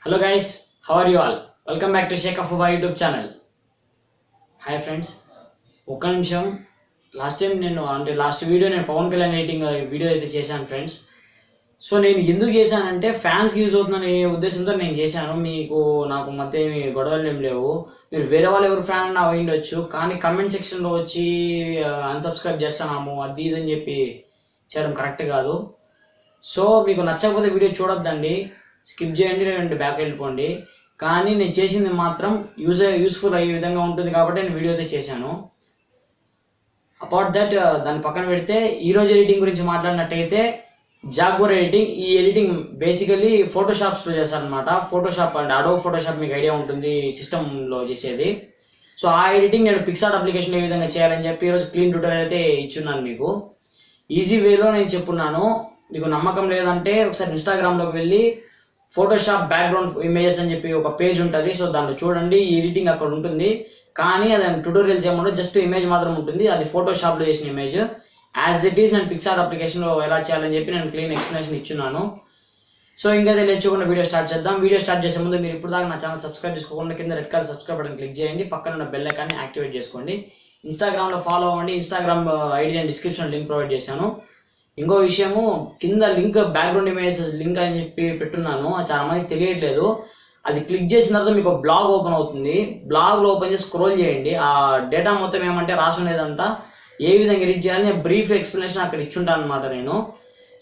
Hello guys, how are you all? Welcome back to Sheikh Afuba YouTube channel. Hi friends. ఒక నిమిషం last time last video నేను Pawan Kalyan editing video అయితే చేశాను friends. So నేను ఎందుకు చేశానంటే ఫ్యాన్స్కి యూజ్ అవుతుందనే ఉద్దేశంతో నేను చేశాను. నాకు మధ్య ఏమి గొడవలు ఏం లేవు. మీరు వేరే వాళ్ళు ఎవరు ఫ్యాన్ అన్నా అయ్యిండొచ్చు, కానీ కమెంట్ సెక్షన్లో వచ్చి అన్సబ్స్క్రైబ్ చేస్తున్నాము అది ఇది అని చెప్పి చేయడం కరెక్ట్ కాదు. సో మీకు నచ్చకపోతే వీడియో చూడొద్దండి, స్కిప్ చేయండి, లేదంటే బ్యాక్ వెళ్ళిపోండి. కానీ నేను చేసింది మాత్రం యూస్ఫుల్ అయ్యే విధంగా ఉంటుంది కాబట్టి నేను వీడియో అయితే చేశాను. అపార్ట్ దట్ దాన్ని పక్కన పెడితే ఈరోజు ఎడిటింగ్ గురించి మాట్లాడినట్టయితే జాగ్వర్ ఎడిటింగ్. ఈ ఎడిటింగ్ బేసికలీ ఫోటోషాప్స్లో చేస్తారనమాట. ఫోటోషాప్ అండ్ అడోబ్ ఫోటోషాప్ మీకు ఐడియా ఉంటుంది, సిస్టంలో చేసేది. సో ఆ ఎడిటింగ్ నేను పిక్సార్ట్ అప్లికేషన్ ఏ విధంగా చేయాలని చెప్పి ఈరోజు క్లీన్ ట్యూటోరియల్ అయితే ఇచ్చున్నాను. మీకు ఈజీ వేలో నేను చెప్పున్నాను. మీకు నమ్మకం లేదంటే ఒకసారి ఇన్స్టాగ్రామ్లోకి వెళ్ళి ఫోటోషాప్ బ్యాక్గ్రౌండ్ ఇమేజెస్ అని చెప్పి ఒక పేజ్ ఉంటుంది. సో దాంట్లో చూడండి, ఈ ఎడిటింగ్ అక్కడ ఉంటుంది. కానీ అది ట్యూటోరియల్స్ ఏముండదు, జస్ట్ ఇమేజ్ మాత్రం ఉంటుంది. అది ఫోటోషాప్లో చేసిన ఇమేజ్. యాజ్ ఇట్ ఈస్ నేను పిక్సార్ట్ అప్లికేషన్లో ఎలా చేయాలని చెప్పి నేను క్లీన్ ఎక్స్ప్లెనేషన్ ఇచ్చున్నాను. సో ఇంకా నేర్చుకున్న వీడియో స్టార్ట్ చేద్దాం. వీడియో స్టార్ట్ చేసే ముందు మీరు ఇప్పుడు దాకా నా ఛానల్ సబ్స్క్రైబ్ చేసుకోకుండా కింద red colour subscribe button click చేయండి, పక్కన ఉన్న బెల్ ఐకాన్ని యాక్టివేట్ చేసుకోండి. ఇన్స్టాగ్రామ్లో ఫాలో అవ్వండి. ఇన్స్టాగ్రామ్ ఐడి నేను డిస్క్రిప్షన్ లింక్ ప్రొవైడ్ చేశాను. ఇంకో విషయము, కింద లింక్ బ్యాక్గ్రౌండ్ ఇమేజ్ లింక్ అని చెప్పి పెట్టున్నాను. అది చాలా మందికి తెలియట్లేదు. అది క్లిక్ చేసిన తర్వాత మీకు బ్లాగ్ ఓపెన్ అవుతుంది. బ్లాగ్లో ఓపెన్ చేసి స్క్రోల్ చేయండి. ఆ డేటా మొత్తం ఏమంటే రాసుకునేదంతా ఏ విధంగా ఎడిట్ చేయాలని నేను బ్రీఫ్ ఎక్స్ప్లెనేషన్ అక్కడ ఇచ్చుంటాను అనమాట నేను.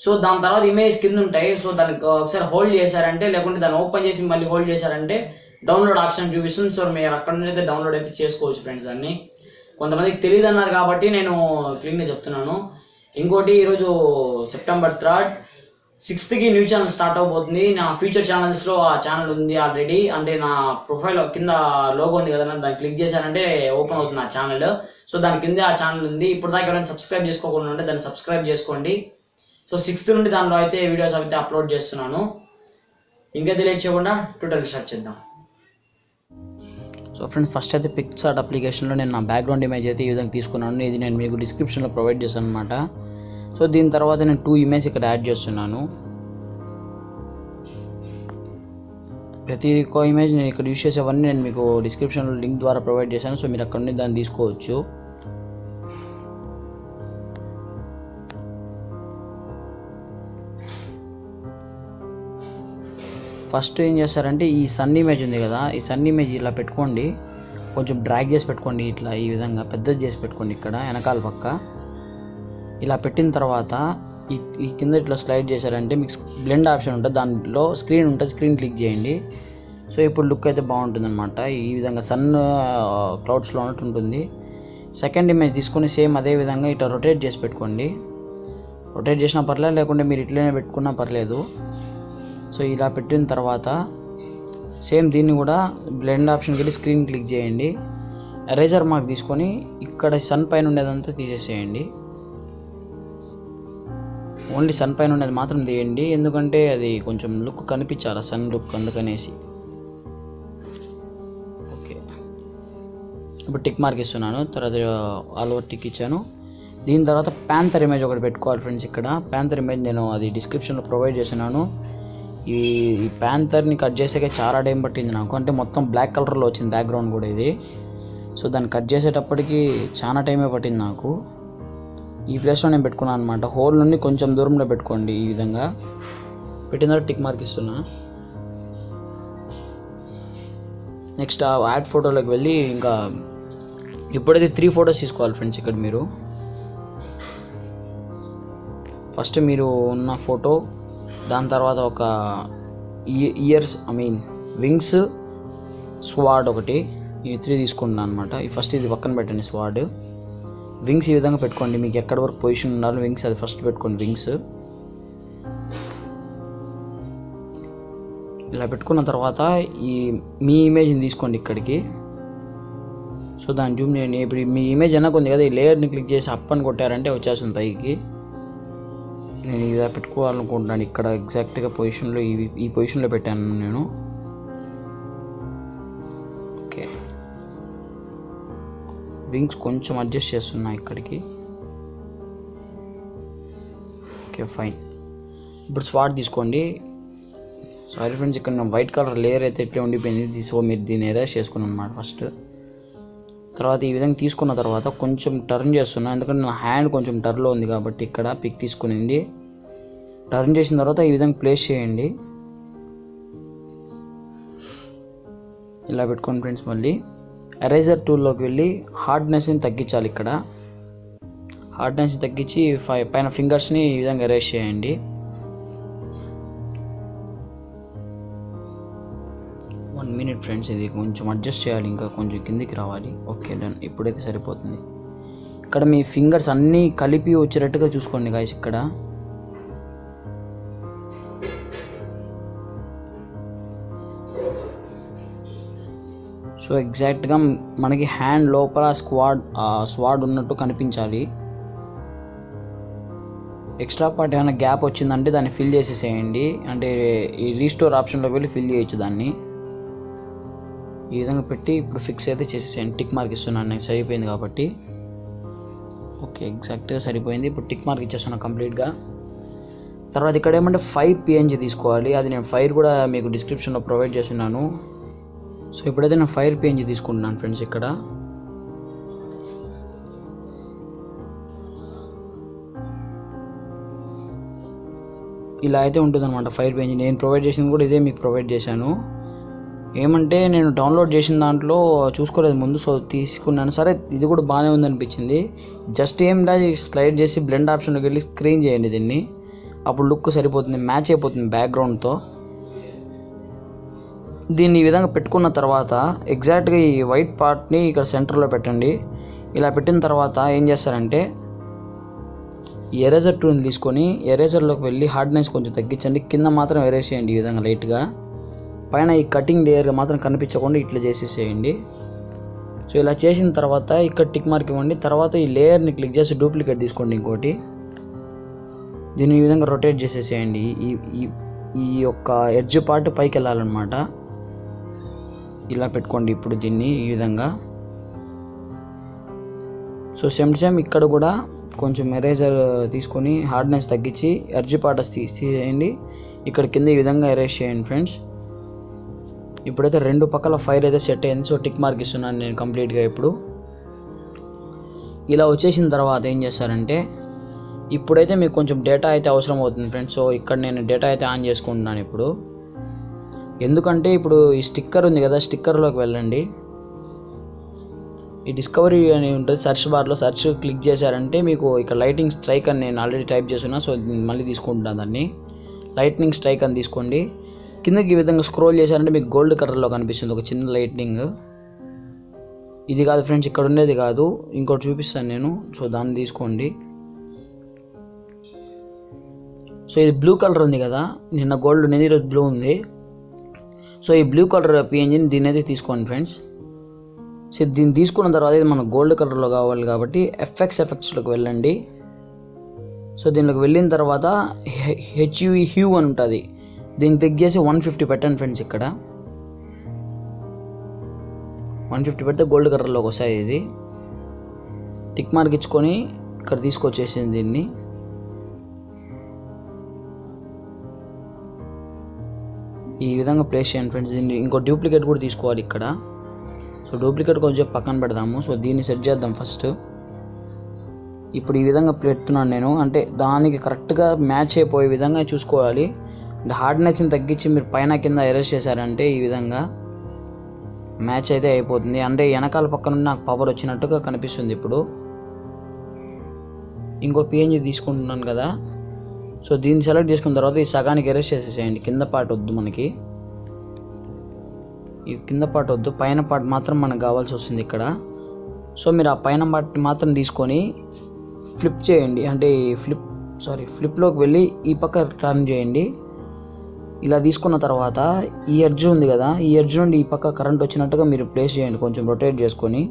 సో దాని తర్వాత ఇమేజ్ కింద ఉంటాయి. సో దానికి ఒకసారి హోల్డ్ చేశారంటే, లేకుంటే దాన్ని ఓపెన్ చేసి మళ్ళీ హోల్డ్ చేశారంటే డౌన్లోడ్ ఆప్షన్ చూపిస్తుంది. సో మీరు అక్కడ నుండి అయితే డౌన్లోడ్ అయితే చేసుకోవచ్చు ఫ్రెండ్స్. దాన్ని కొంతమందికి తెలియదు అన్నారు కాబట్టి నేను క్లీన్గా చెప్తున్నాను. ఇంకోటి, ఈరోజు September 3rd 6th new channel start అవబోతుంది. నా ఫ్యూచర్ ఛానల్స్లో ఆ ఛానల్ ఉంది ఆల్రెడీ. అంటే నా ప్రొఫైల్ కింద లోగో ఉంది కదా, దాన్ని క్లిక్ చేశారంటే ఓపెన్ అవుతుంది ఆ ఛానల్. సో దాని కింద ఆ ఛానల్ ఉంది. ఇప్పుడు దాకా ఎవరైనా సబ్స్క్రైబ్ చేసుకోకుండా ఉంటే దాన్ని సబ్స్క్రైబ్ చేసుకోండి. సో 6th నుండి దానిలో అయితే వీడియోస్ అయితే అప్లోడ్ చేస్తున్నాను. ఇంకా డిలీట్ చేయకుండా ట్యూటోరియల్ స్టార్ట్ చేద్దాం. సో ఫ్రెండ్స్, ఫస్ట్ అయితే పిక్సార్ట్ అప్లికేషన్లో నేను నా బ్యాక్గ్రౌండ్ ఇమేజ్ అయితే ఈ విధంగా తీసుకున్నాను. ఇది నేను మీకు డిస్క్రిప్షన్లో ప్రొవైడ్ చేశాను అనమాట. సో దీని తర్వాత నేను 2 ఇమేజ్ ఇక్కడ యాడ్ చేస్తున్నాను. ప్రతి ఒక్క ఇమేజ్ నేను ఇక్కడ యూజ్ చేసేవన్నీ నేను మీకు డిస్క్రిప్షన్లో లింక్ ద్వారా ప్రొవైడ్ చేశాను. సో మీరు అక్కడ నుండి దాన్ని తీసుకోవచ్చు. ఫస్ట్ ఏం చేస్తారంటే, ఈ సన్ ఇమేజ్ ఉంది కదా, ఈ సన్ ఇమేజ్ ఇలా పెట్టుకోండి. కొంచెం డ్రాగ్ చేసి పెట్టుకోండి, ఇట్లా ఈ విధంగా పెద్దది చేసి పెట్టుకోండి. ఇక్కడ వెనకాల పక్క ఇలా పెట్టిన తర్వాత ఈ కింద ఇట్లా స్లైడ్ చేశారంటే మీకు బ్లెండ్ ఆప్షన్ ఉంటుంది, దాంట్లో స్క్రీన్ ఉంటుంది, స్క్రీన్ క్లిక్ చేయండి. సో ఇప్పుడు లుక్ అయితే బాగుంటుంది అనమాట. ఈ విధంగా సన్ క్లౌడ్స్లో ఉన్నట్టు ఉంటుంది. సెకండ్ ఇమేజ్ తీసుకొని సేమ్ అదే విధంగా ఇట్లా రొటేట్ చేసి పెట్టుకోండి. రొటేట్ చేసినా పర్లేదు, లేకుంటే మీరు ఇట్లనే పెట్టుకున్నా పర్లేదు. సో ఇలా పెట్టిన తర్వాత సేమ్ దీన్ని కూడా బ్లెండ్ ఆప్షన్కి వెళ్ళి స్క్రీన్ క్లిక్ చేయండి. ఎరేజర్ మార్క్ తీసుకొని ఇక్కడ సన్ పైన ఉండేదంతా తీసేసేయండి. ఓన్లీ సన్ పైన ఉండేది మాత్రం తీయండి, ఎందుకంటే అది కొంచెం లుక్ కనిపించాలి, సన్ లుక్, అందుకనేసి. ఓకే, ఇప్పుడు టిక్ మార్క్ ఇస్తున్నాను. తర్వాత ఆల్ ఓవర్ టిక్ ఇచ్చాను. దీని తర్వాత ప్యాంథర్ ఇమేజ్ ఒకటి పెట్టుకోవాలి ఫ్రెండ్స్. ఇక్కడ ప్యాంథర్ ఇమేజ్ నేను అది డిస్క్రిప్షన్లో ప్రొవైడ్ చేస్తున్నాను. ఈ ప్యాంథర్ని కట్ చేసాక చాలా టైం పట్టింది నాకు, అంటే మొత్తం బ్లాక్ కలర్లో వచ్చింది బ్యాక్గ్రౌండ్ కూడా ఇది. సో దాన్ని కట్ చేసేటప్పటికి చాలా టైమే పట్టింది నాకు. ఈ ప్లేస్లో నేను పెట్టుకున్నాను అనమాట. హోల్ నుండి కొంచెం దూరంలో పెట్టుకోండి. ఈ విధంగా పెట్టిన తర్వాత టిక్ మార్క్ ఇస్తున్నా. నెక్స్ట్ యాడ్ ఫోటోలోకి వెళ్ళి ఇంకా ఇప్పుడైతే 3 ఫొటోస్ తీసుకోవాలి ఫ్రెండ్స్. ఇక్కడ మీరు ఫస్ట్ మీరు ఉన్న ఫోటో, దాని తర్వాత ఒక ఇయర్స్ వింగ్స్, స్వాడ్ ఒకటి, ఈ 3 తీసుకుంటున్నాను అనమాట. ఫస్ట్ ఇది పక్కన పెట్టండి, స్వాడ్. వింగ్స్ ఈ విధంగా పెట్టుకోండి. మీకు ఎక్కడి వరకు పొజిషన్ ఉండాలో వింగ్స్ అది ఫస్ట్ పెట్టుకోండి. వింగ్స్ ఇలా పెట్టుకున్న తర్వాత మీ ఇమేజ్ని తీసుకోండి ఇక్కడికి. సో దాన్ని జూమ్ చేయండి. ఇప్పుడు మీ ఇమేజ్ వెనక ఉంది కదా, ఈ లేయర్ని క్లిక్ చేసి అప్ అని కొట్టారంటే వచ్చేస్తుంది పైకి. నేను ఇలా పెట్టుకోవాలనుకుంటున్నాను. ఇక్కడ ఎగ్జాక్ట్గా పొజిషన్లో ఈ పొజిషన్లో పెట్టాను నేను. ఓకే, వింగ్స్ కొంచెం అడ్జస్ట్ చేస్తున్నా ఇక్కడికి. Okay fine. ఇప్పుడు స్వాట్ తీసుకోండి. సారీ ఫ్రెండ్స్, ఇక్కడ నా వైట్ కలర్ లేయర్ అయితే ఇట్లే ఉండిపోయింది. సో మీరు దీన్ని ఎరేజ్ చేసుకున్నాను అనమాట ఫస్ట్. తర్వాత ఈ విధంగా తీసుకున్న తర్వాత కొంచెం టర్న్ చేస్తున్నా, ఎందుకంటే నా హ్యాండ్ కొంచెం టర్న్లో ఉంది కాబట్టి ఇక్కడ పిక్ తీసుకునింది. టర్న్ చేసిన తర్వాత ఈ విధంగా ప్లేస్ చేయండి. ఇలా పెట్టుకోండి ఫ్రెండ్స్. మళ్ళీ ఎరేజర్ టూల్లోకి వెళ్ళి హార్డ్నెస్ని తగ్గించాలి. ఇక్కడ హార్డ్నెస్ తగ్గించి పైన ఫింగర్స్ని ఈ విధంగా ఎరేజ్ చేయండి. వన్ మినిట్ ఫ్రెండ్స్, ఇది కొంచెం అడ్జస్ట్ చేయాలి, ఇంకా కొంచెం కిందికి రావాలి. ఓకే డన్, ఇప్పుడైతే సరిపోతుంది. ఇక్కడ మీ ఫింగర్స్ అన్నీ కలిపి వచ్చేటట్టుగా చూసుకోండి గాయస్. ఇక్కడ సో ఎగ్జాక్ట్గా మనకి హ్యాండ్ లోపల స్వాడ్ ఉన్నట్టు కనిపించాలి. ఎక్స్ట్రా పార్ట్ ఏమైనా గ్యాప్ వచ్చిందంటే దాన్ని ఫిల్ చేసేసేయండి. అంటే ఈ రీస్టోర్ ఆప్షన్లోకి వెళ్ళి ఫిల్ చేయొచ్చు దాన్ని. ఈ విధంగా పెట్టి ఇప్పుడు ఫిక్స్ అయితే చేసేసేయండి. టిక్ మార్క్ ఇస్తున్నాను నేను, సరిపోయింది కాబట్టి. ఓకే, ఎగ్జాక్ట్గా సరిపోయింది. ఇప్పుడు టిక్ మార్క్ ఇచ్చేస్తున్నాను కంప్లీట్గా. తర్వాత ఇక్కడ ఏమంటే ఫైర్ పిఎన్జీ తీసుకోవాలి. అది నేను ఫైర్ కూడా మీకు డిస్క్రిప్షన్లో ప్రొవైడ్ చేస్తున్నాను. సో ఇప్పుడైతే నేను ఫైర్ పిఎన్జీ తీసుకుంటున్నాను ఫ్రెండ్స్. ఇక్కడ ఇలా అయితే ఉంటుందన్నమాట ఫైర్ పిఎన్జీ. నేను ప్రొవైడ్ చేసింది కూడా ఇదే మీకు ప్రొవైడ్ చేశాను. ఏమంటే నేను డౌన్లోడ్ చేసిన దాంట్లో చూసుకోలేదు ముందు, సో తీసుకున్నాను. సరే ఇది కూడా బాగానే ఉందనిపించింది. జస్ట్ ఏం లేదు, స్లైడ్ చేసి బ్లెండ్ ఆప్షన్లోకి వెళ్ళి స్క్రీన్ చేయండి దీన్ని. అప్పుడు లుక్ సరిపోతుంది, మ్యాచ్ అయిపోతుంది బ్యాక్గ్రౌండ్తో. దీన్ని ఈ విధంగా పెట్టుకున్న తర్వాత ఎగ్జాక్ట్గా ఈ వైట్ పార్ట్ని ఇక్కడ సెంటర్లో పెట్టండి. ఇలా పెట్టిన తర్వాత ఏం చేస్తారంటే ఎరేజర్ టూల్ని తీసుకొని ఎరేజర్లోకి వెళ్ళి హార్డ్నెస్ కొంచెం తగ్గించండి. కింద మాత్రం ఎరేజ్ చేయండి ఈ విధంగా లైట్గా. పైన ఈ కటింగ్ లేయర్ మాత్రం కనిపించకుండా ఇట్లా చేసేసేయండి. సో ఇలా చేసిన తర్వాత ఇక్కడ టిక్ మార్క్ ఇవ్వండి. తర్వాత ఈ లేయర్ని క్లిక్ చేసి డూప్లికేట్ తీసుకోండి ఇంకోటి. దీన్ని ఈ విధంగా రొటేట్ చేసేసేయండి. ఈ యొక్క ఎడ్జ్ పార్ట్ పైకి వెళ్ళాలన్నమాట. ఇలా పెట్టుకోండి ఇప్పుడు దీన్ని ఈ విధంగా. సో సేమ్ ఇక్కడ కూడా కొంచెం ఎరేజర్ తీసుకొని హార్డ్నెస్ తగ్గించి ఎడ్జ్ పార్ట్ తీసేయండి. ఇక్కడ కింద ఈ విధంగా ఎరేజ్ చేయండి ఫ్రెండ్స్. ఇప్పుడైతే రెండు పక్కల ఫైర్ అయితే సెట్ అయింది. సో టిక్ మార్క్ ఇస్తున్నాను నేను కంప్లీట్గా. ఇప్పుడు ఇలా వచ్చేసిన తర్వాత ఏం చేస్తారంటే ఇప్పుడైతే మీకు కొంచెం డేటా అయితే అవసరం అవుతుంది ఫ్రెండ్స్. సో ఇక్కడ నేను డేటా అయితే ఆన్ చేసుకుంటున్నాను ఇప్పుడు. ఎందుకంటే ఇప్పుడు ఈ స్టిక్కర్ ఉంది కదా, స్టిక్కర్లోకి వెళ్ళండి. ఈ డిస్కవరీ అని ఉంటుంది సెర్చ్ బార్లో. సెర్చ్ క్లిక్ చేశారంటే మీకు ఇక్కడ లైటింగ్ స్ట్రైక్ అని నేను ఆల్రెడీ టైప్ చేస్తున్నా. సో మళ్ళీ తీసుకుంటున్నాను దాన్ని. లైట్నింగ్ స్ట్రైక్ అని తీసుకోండి. కిందకి ఈ విధంగా స్క్రోల్ చేశారంటే మీకు గోల్డ్ కలర్లో కనిపిస్తుంది ఒక చిన్న లైట్నింగ్. ఇది కాదు ఫ్రెండ్స్, ఇక్కడ ఉండేది కాదు, ఇంకోటి చూపిస్తాను నేను. సో దాన్ని తీసుకోండి. సో ఇది బ్లూ కలర్ ఉంది కదా, నిన్న గోల్డ్ ఉండేది, ఈరోజు బ్లూ ఉంది. సో ఈ బ్లూ కలర్ పిఎన్జీని దీన్ని అయితే తీసుకోండి ఫ్రెండ్స్. సో దీన్ని తీసుకున్న తర్వాత ఇది మనకు గోల్డ్ కలర్లో కావాలి కాబట్టి ఎఫెక్ట్స్లోకి వెళ్ళండి. సో దీనిలోకి వెళ్ళిన తర్వాత హెచ్యుఈ హ్యూ అని ఉంటుంది, దీన్ని క్లిక్ చేసి 150 పెట్టండి ఫ్రెండ్స్. ఇక్కడ 150 పెడితే గోల్డ్ కలర్లోకి వస్తాయి. ఇది టిక్ మార్క్ ఇచ్చుకొని ఇక్కడ తీసుకొచ్చేసింది దీన్ని. ఈ విధంగా ప్లేస్ చేయండి ఫ్రెండ్స్. దీన్ని ఇంకో డూప్లికేట్ కూడా తీసుకోవాలి ఇక్కడ. సో డూప్లికేట్ కొంచెం పక్కన పెడదాము. సో దీన్ని సెట్ చేద్దాం ఫస్ట్. ఇప్పుడు ఈ విధంగా పెడుతున్నాను నేను, అంటే దానికి కరెక్ట్గా మ్యాచ్ అయిపోయే విధంగా చూసుకోవాలి. అంటే హార్డ్నెస్ని తగ్గించి మీరు పైన కింద ఎరేజ్ చేశారంటే ఈ విధంగా మ్యాచ్ అయితే అయిపోతుంది. అంటే వెనకాల పక్క నుండి నాకు పవర్ వచ్చినట్టుగా కనిపిస్తుంది. ఇప్పుడు ఇంకో పిఎన్జీ తీసుకుంటున్నాను కదా, సో దీన్ని సెలెక్ట్ చేసుకున్న తర్వాత ఈ సగానికి ఎరేజ్ చేసేసేయండి. కింద పార్ట్ వద్దు మనకి, ఈ కింద పార్ట్ వద్దు, పైన పార్ట్ మాత్రం మనకు కావాల్సి వస్తుంది ఇక్కడ. సో మీరు ఆ పైన పార్ట్ మాత్రం తీసుకొని ఫ్లిప్ చేయండి. అంటే ఫ్లిప్లోకి వెళ్ళి ఈ పక్క టర్న్ చేయండి. ఇలా తీసుకున్న తర్వాత ఈ ఎడ్జ్ ఉంది కదా, ఈ ఎడ్జ్ నుండి ఈ పక్క కరెంట్ వచ్చినట్టుగా మీరు ప్లేస్ చేయండి, కొంచెం రొటేట్ చేసుకొని.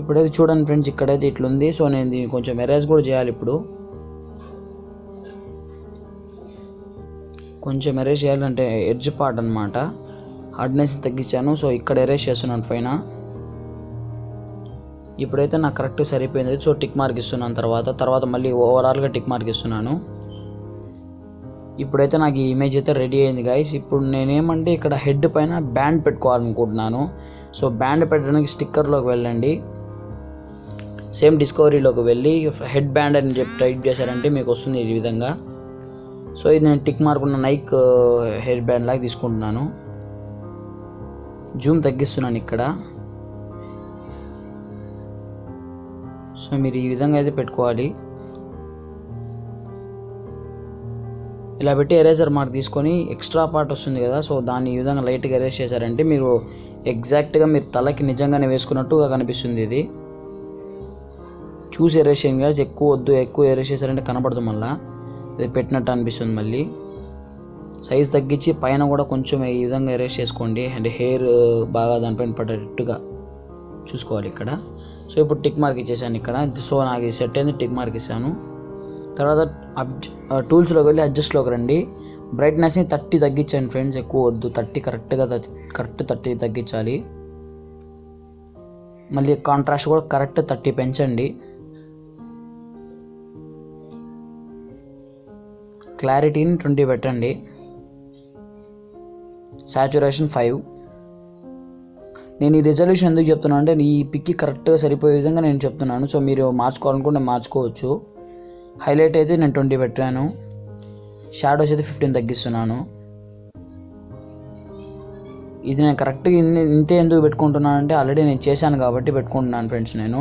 ఇప్పుడైతే చూడండి ఫ్రెండ్స్, ఇక్కడైతే ఇట్లుంది. సో నేను దీన్ని కొంచెం ఎరేజ్ కూడా చేయాలి. ఇప్పుడు కొంచెం ఎరేజ్ చేయాలంటే ఎడ్జ్ పార్ట్ అనమాట, హార్డ్నెస్ తగ్గించాను. సో ఇక్కడ ఎరేజ్ చేస్తున్నాను పైన. ఇప్పుడైతే నాకు కరెక్ట్ సరిపోయింది. సో టిక్ మార్క్ ఇస్తున్నాను. తర్వాత మళ్ళీ ఓవరాల్గా టిక్ మార్క్ ఇస్తున్నాను. ఇప్పుడైతే నాకు ఈ ఇమేజ్ అయితే రెడీ అయింది గైస్. ఇప్పుడు నేనేమంటే ఇక్కడ హెడ్ పైన బ్యాండ్ పెట్టుకోవాలనుకుంటున్నాను. సో బ్యాండ్ పెట్టడానికి స్టిక్కర్లోకి వెళ్ళండి, సేమ్ డిస్కవరీలోకి వెళ్ళి హెడ్ బ్యాండ్ అని చెప్పి టైప్ చేశారంటే మీకు వస్తుంది ఈ విధంగా. సో ఇది నేను టిక్ మార్క్ ఉన్న నైక్ హెడ్ బ్యాండ్ లాగా తీసుకుంటున్నాను. జూమ్ తగ్గిస్తున్నాను ఇక్కడ. సో మీరు ఈ విధంగా అయితే పెట్టుకోవాలి. ఇలా పెట్టి ఎరేజర్ మార్క్ తీసుకొని ఎక్స్ట్రా పార్ట్ వస్తుంది కదా, సో దాన్ని ఈ విధంగా లైట్గా ఎరేజ్ చేశారంటే మీరు ఎగ్జాక్ట్గా మీరు తలకి నిజంగానే వేసుకున్నట్టుగా కనిపిస్తుంది. ఇది చూసి ఎరేజ్ చేయండి కదా, ఎక్కువ వద్దు, ఎక్కువ ఎరేజ్ చేశారంటే కనపడదు, మళ్ళీ ఇది పెట్టినట్టు అనిపిస్తుంది. మళ్ళీ సైజ్ తగ్గించి పైన కూడా కొంచెం ఈ విధంగా ఎరేజ్ చేసుకోండి, అంటే హెయిర్ బాగా దానిపైన పడేటట్టుగా చూసుకోవాలి ఇక్కడ. సో ఇప్పుడు టిక్ మార్క్ ఇచ్చేసాను ఇక్కడ. సో నాకు ఇది సెట్ అయింది, టిక్ మార్క్ ఇస్తాను. తర్వాత టూల్స్లోకి వెళ్ళి అడ్జస్ట్లోకి రండి. బ్రైట్నెస్ని 30 తగ్గించండి ఫ్రెండ్స్, ఎక్కువ వద్దు, 30 కరెక్ట్ 30 తగ్గించాలి. మళ్ళీ కాంట్రాస్ట్ కూడా కరెక్ట్ 30 పెంచండి. క్లారిటీని 20 పెట్టండి. సాచురేషన్ 5. నేను ఈ రిజల్యూషన్ ఎందుకు చెప్తున్నాను అంటే ఈ పిక్కి కరెక్ట్గా సరిపోయే విధంగా నేను చెప్తున్నాను. సో మీరు మార్చుకోవాలనుకుంటే మార్చుకోవచ్చు. హైలైట్ అయితే నేను 20 పెట్టాను. షాడోస్ అయితే 15 తగ్గిస్తున్నాను. ఇది నేను కరెక్ట్గా ఇంతే ఎందుకు పెట్టుకుంటున్నాను అంటే ఆల్రెడీ నేను చేశాను కాబట్టి పెట్టుకుంటున్నాను ఫ్రెండ్స్. నేను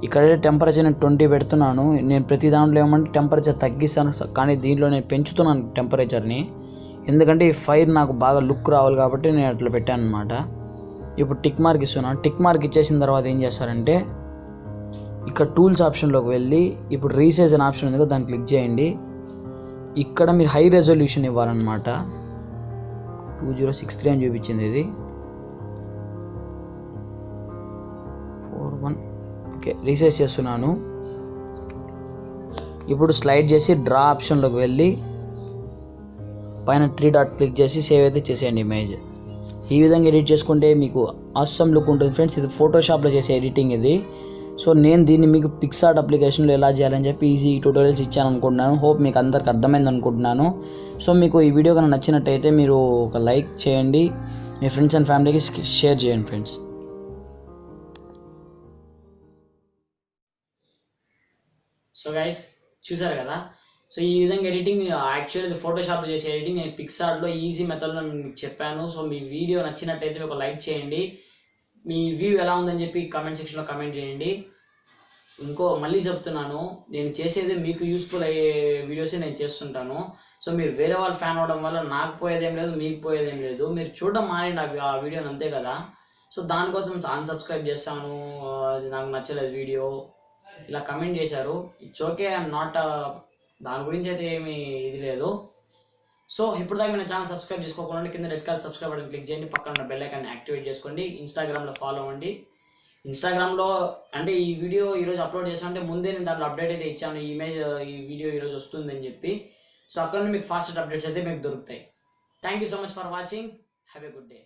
ఇక్కడైతే టెంపరేచర్ నేను 20 పెడుతున్నాను. నేను ప్రతి దాంట్లో ఏమంటే టెంపరేచర్ తగ్గిస్తాను, కానీ దీంట్లో నేను పెంచుతున్నాను టెంపరేచర్ని, ఎందుకంటే ఈ ఫైర్ నాకు బాగా లుక్ రావాలి కాబట్టి నేను అట్లా పెట్టాను అనమాట. ఇప్పుడు టిక్ మార్క్ ఇస్తున్నాను. టిక్ మార్క్ ఇచ్చేసిన తర్వాత ఏం చేస్తారంటే ఇక్కడ టూల్స్ ఆప్షన్లోకి వెళ్ళి ఇప్పుడు రీసైజ్ అనే ఆప్షన్ ఉంది కదా, దాన్ని క్లిక్ చేయండి. ఇక్కడ మీరు హై రెజల్యూషన్ ఇవ్వాలన్నమాట. 2063 అని చూపించింది, ఇది 41. ఓకే, రీసైజ్ చేస్తున్నాను. ఇప్పుడు స్లైడ్ చేసి డ్రా ఆప్షన్లోకి వెళ్ళి పైన 3 డాట్ క్లిక్ చేసి సేవ్ అయితే చేసేయండి ఇమేజ్. ఈ విధంగా ఎడిట్ చేసుకుంటే మీకు ఆసమ్ లుక్ ఉంటుంది ఫ్రెండ్స్. ఇది ఫోటోషాప్లో చేసే ఎడిటింగ్ ఇది. సో నేను దీన్ని మీకు పిక్సార్ట్ అప్లికేషన్లో ఎలా చేయాలని చెప్పి ఈజీ ట్యూటోరియల్స్ ఇచ్చాను అనుకుంటున్నాను. హోప్ మీకు అందరికి అర్థమైంది అనుకుంటున్నాను. సో మీకు ఈ వీడియో కనుక నచ్చినట్టయితే మీరు ఒక లైక్ చేయండి, మీ ఫ్రెండ్స్ అండ్ ఫ్యామిలీకి షేర్ చేయండి ఫ్రెండ్స్. సో గైస్ చూసారు కదా, సో ఈ విధంగా ఎడిటింగ్ యాక్చువల్లీ ఫోటోషాప్లో చేసే ఎడిటింగ్ నేను పిక్సార్ట్లో ఈజీ మెథడ్లో మీకు చెప్పాను. సో మీ వీడియో నచ్చినట్టయితే ఒక లైక్ చేయండి, మీ వ్యూ ఎలా ఉందని చెప్పి కామెంట్ సెక్షన్లో కామెంట్ చేయండి. మళ్ళీ చెప్తున్నాను, నేను చేసేది మీకు యూస్ఫుల్ అయ్యే వీడియోసే నేను చేస్తుంటాను. సో మీరు వేరే వాళ్ళు ఫ్యాన్ అవ్వడం వల్ల నాకు పోయేదేం లేదు, మీకు పోయేదేం లేదు. మీరు చూడడం మానేయండి ఆ వీడియోని, అంతే కదా. సో దానికోసం అన్సబ్స్క్రైబ్ చేస్తాను, నాకు నచ్చలేదు వీడియో ఇలా కమెంట్ చేశారు. ఇట్స్ ఓకే, ఐఎమ్ నాట్, దాని గురించి అయితే ఏమీ ఇది లేదు. సో ఇప్పుడు దాకా మన ఛానల్ సబ్స్క్రైబ్ చేసుకోకుండా కింద red colour subscribe button click చేయండి, పక్కన ఉన్న బెల్ ఐకాన్ యాక్టివేట్ చేసుకోండి. ఇన్స్టాగ్రామ్లో ఫాలో అవ్వండి. ఇన్స్టాగ్రామ్లో అంటే ఈ వీడియో ఈరోజు అప్లోడ్ చేసాను అంటే ముందే నేను దాంట్లో అప్డేట్ అయితే ఇచ్చాను, ఈ వీడియో ఈరోజు వస్తుందని చెప్పి. సో అక్కడ మీకు ఫాస్టెస్ట్ అప్డేట్స్ అయితే మీకు దొరుకుతాయి. Thank you so much for watching. Have a good day.